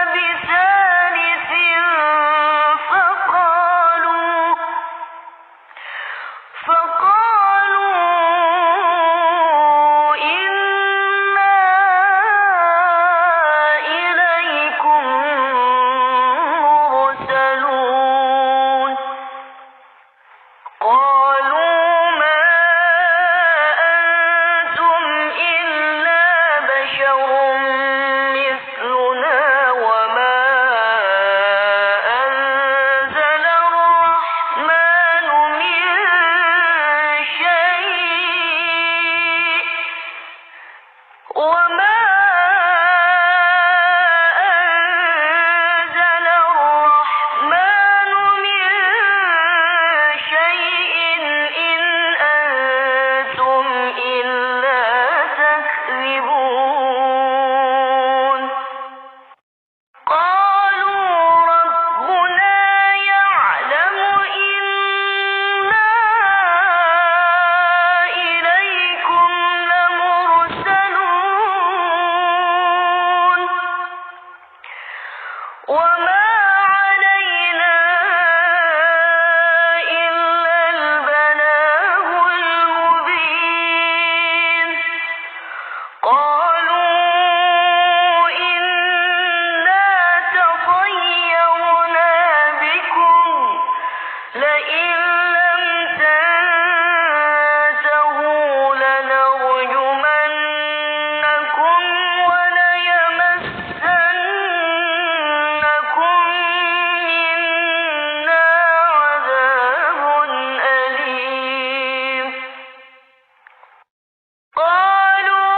بسان وما أنزل الرحمن من شيء إن أنتم إلا تكذبون قالوا ربنا يعلم إنا إليكم لمرسلون وما علينا إلا البلاغ المبين قالوا إنا تطيرنا بكم لئن لم تنتهوا لنرجمنكم وليمسنكم منا عذاب أليم قالوا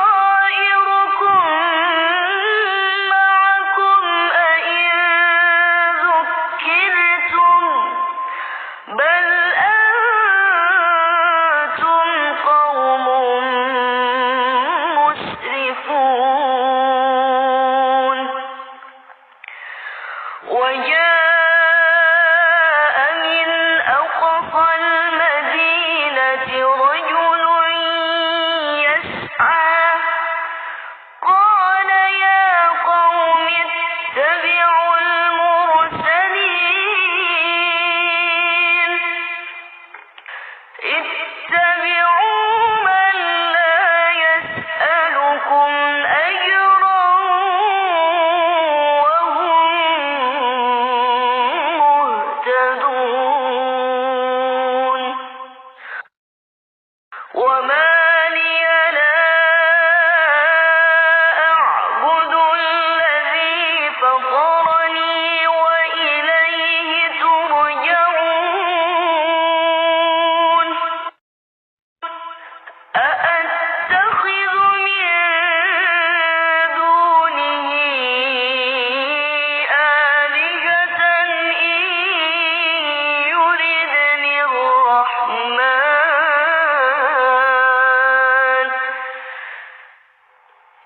طائركم معكم أئن ذكرتم بل أنتم قوم مسرفون وجاء من أقصى المدينة رجل يسعى قال يا قوم اتبعوا المرسلين اتبعوا من لا يسألكم أجرا وهم مهتدون وما لي لا أعبد الذي فطرني وإليه ترجعون أأتخذ من دونه آلهة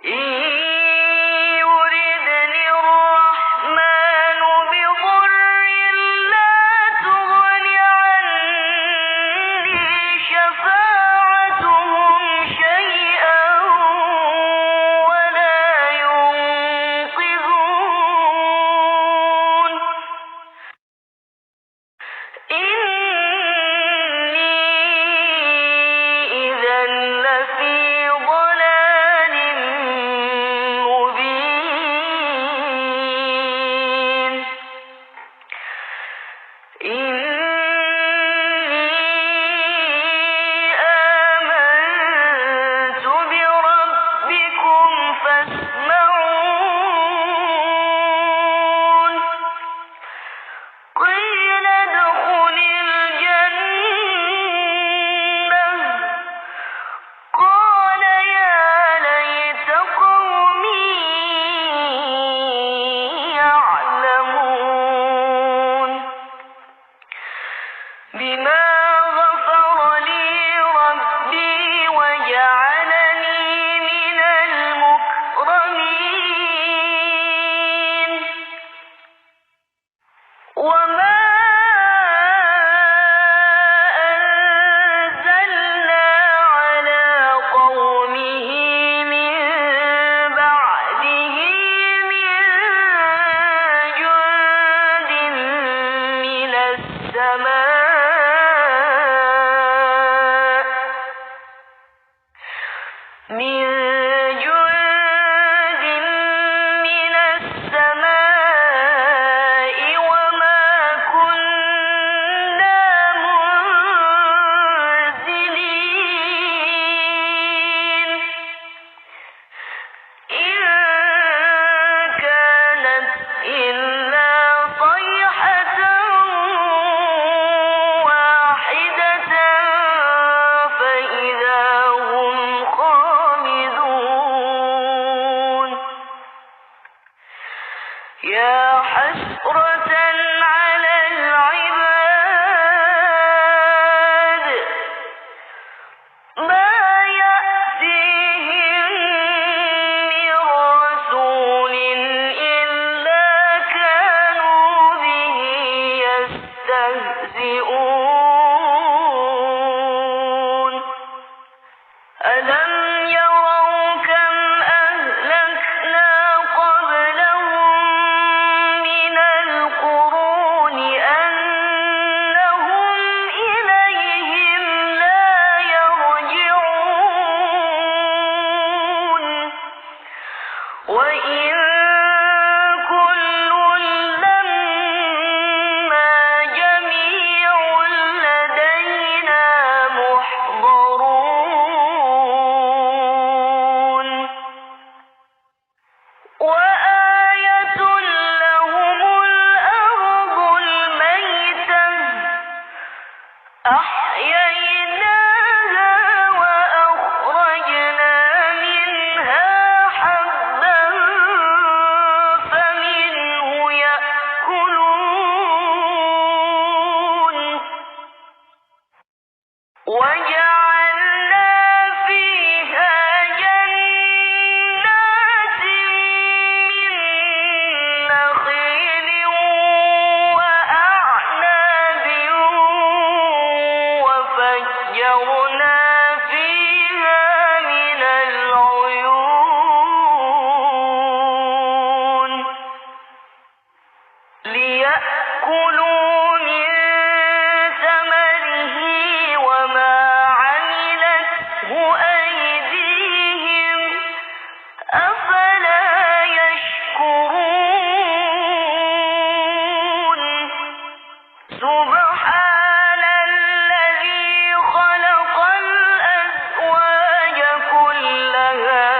إن يردني الرحمن بضر لا تغن عني شفاعتهم شيئا ولا ينقذون إني إذا لفي ضلال مبين إني آمنت بربكم فاسمعون قيل ادخل الجنة قال يا ليت قومي يعلمون بما غفر لي ربي وجعلني من المكرمين وما أنزلنا على قومه من بعده من جند من السماء من جند من السماء وما كنا منزلين إن كانت إلا صيحة واحدة فإذا ما يأتيهم من رسول إلا كانوا به يستهزئون ألم يروا كم أهلكنا قبلهم من القرون أنهم إليهم لا يرجعون وإن كل لما جميع لدينا محضرون وآية لهم الأرض الميتة أحييناها وأخرجنا منها حبا فمنه يأكلون وجعلنا فيها جنات من نخيل وأعناب وفجرنا فيها من العيون ليأكلوا من ثمره وما عملته أيديهم أفلا يشكرون سبحان الذي خلق الأزواج كلها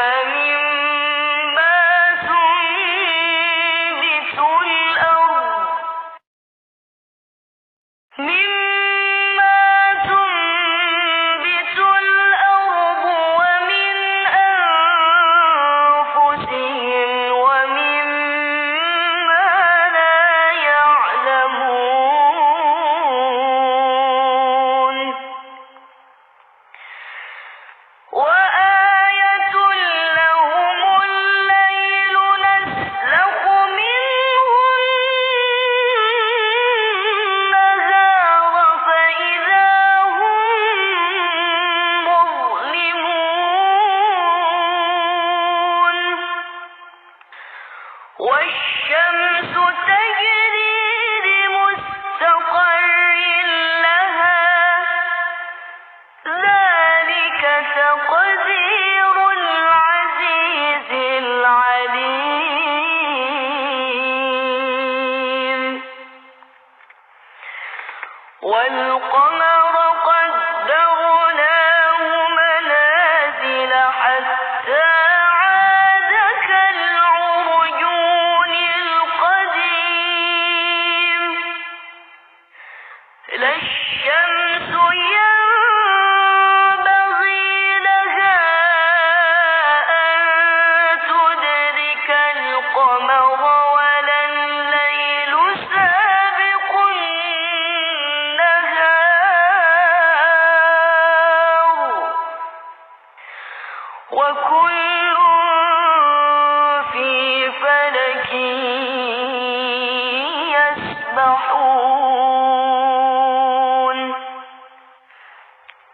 مما تنبت الأرض ومن أنفسهم ومما لا يعلمون وآية لهم الليل نسلخ منه النهار فإذا هم مظلمون والشمس تجري لمستقر لها ذلك تقدير العزيز العليم والقمر قدرناه منازل حتى عاد كالعرجون القديم لا الشمس ينبغي لها أن تدرك القمر ولا الليل سابق النهار وكل في فلك يسبحون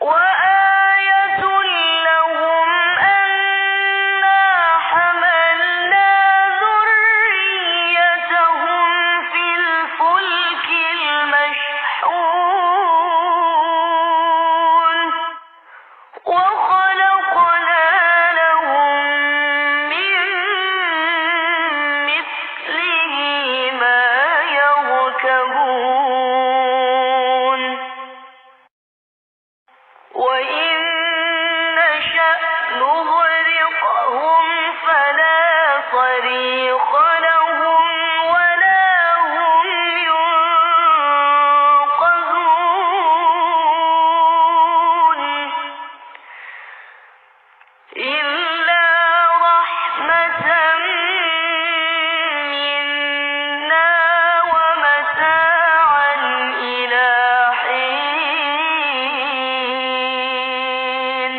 وآية لهم أنا حملنا ذريتهم في الفلك المشحون وخلقنا لهم من مثله ما يركبون وإن نشأ نغرقهم فلا صريخ لهم ولا هم ينقذون إلا رحمة منا ومتاعا إلى حين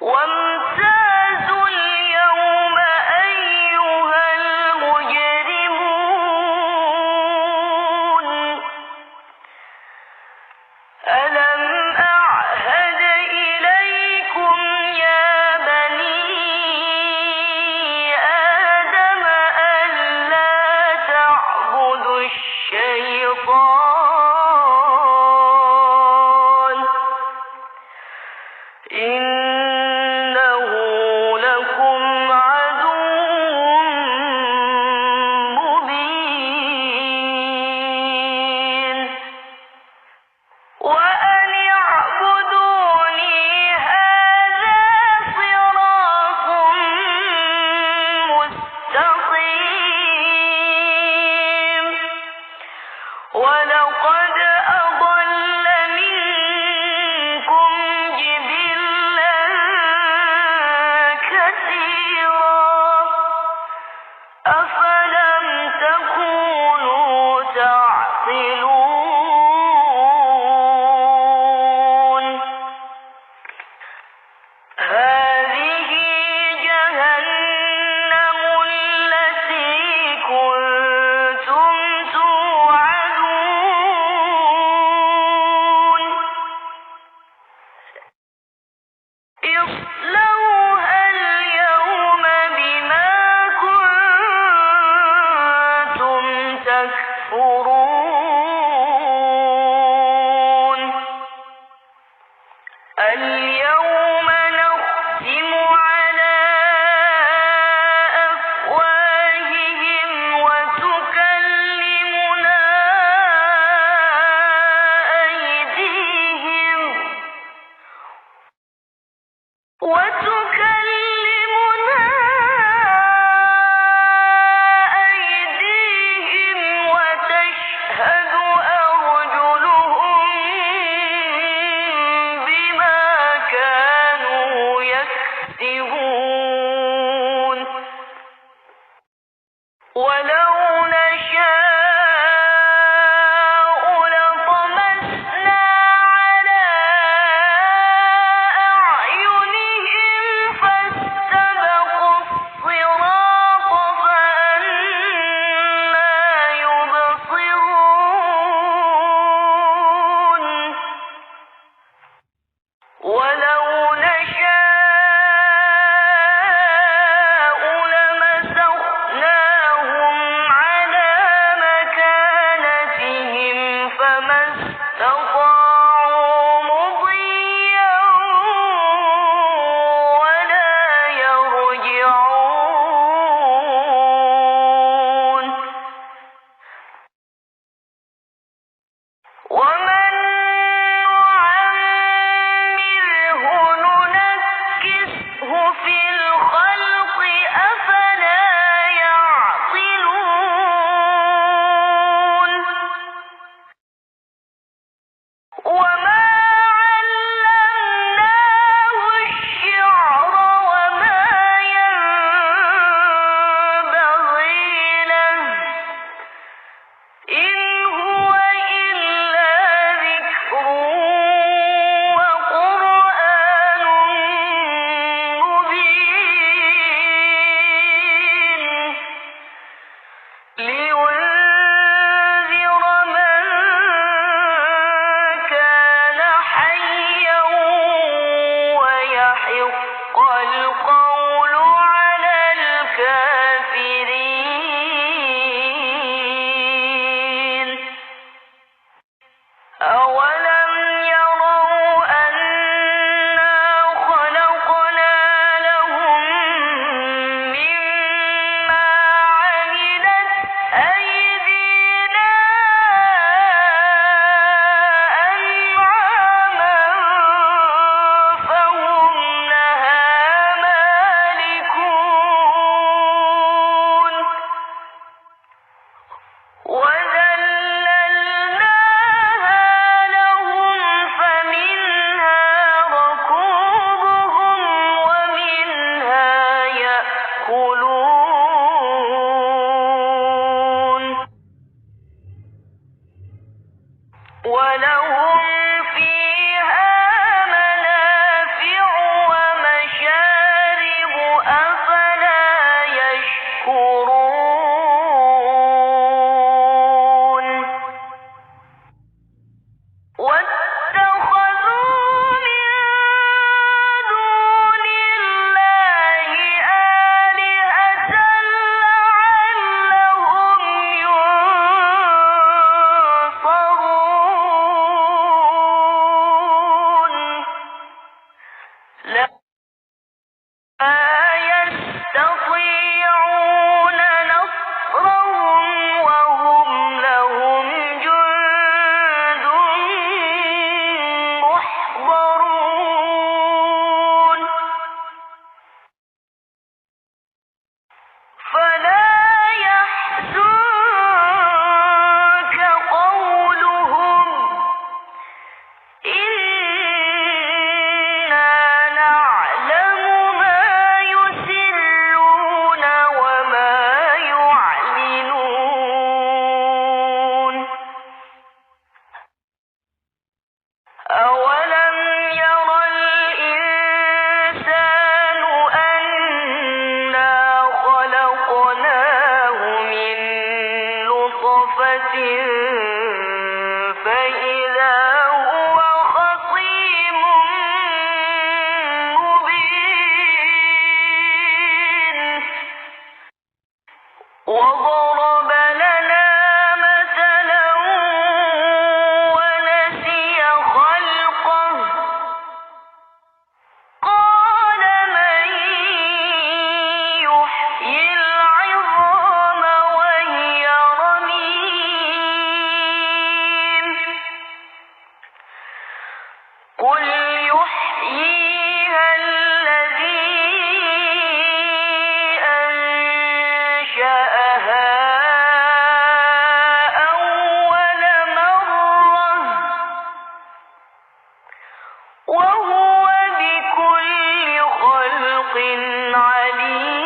وامتازوا اليوم أيها المجرمون ألم أعهد إليكم يا بني آدم ألا تعبدوا الشيطان إنه لكم عدو مبين وأن اعبدوني هذا صراط مستقيم ولقد أضل منكم جبلا كثيرا أفلم تكونوا تعقلون هذه جهنم التي كنتم توعدون اصلوها اليوم بما كنتم تكفرون اليوم نختم على أفواههم وتكلمنا أيديهم وتشهد أرجلهم بما كانوا يكسبون ولو نشاء لطمسنا على أعينهم فاستبقوا الصراط فأنى يبصرون ولو نشاء لمسخناهم على مكانتهم فما استطاعوا مضيا ولا يرجعون ومن نعمره ننكسه لا يستطيعون نصرهم وهم لهم جند محضرون فلا يحزنك قولهم إنا نعلم ما يسرون وما يعلنون أولم ير الإنسان أنا خلقناه من نطفة فإذا هو خصيم مبين وضرب لنا مثلا ونسي خلقه قال من يحيي العظام وهي رميم قل يحييها الذي أنشأها أول مرة وهو بكل خلق عليم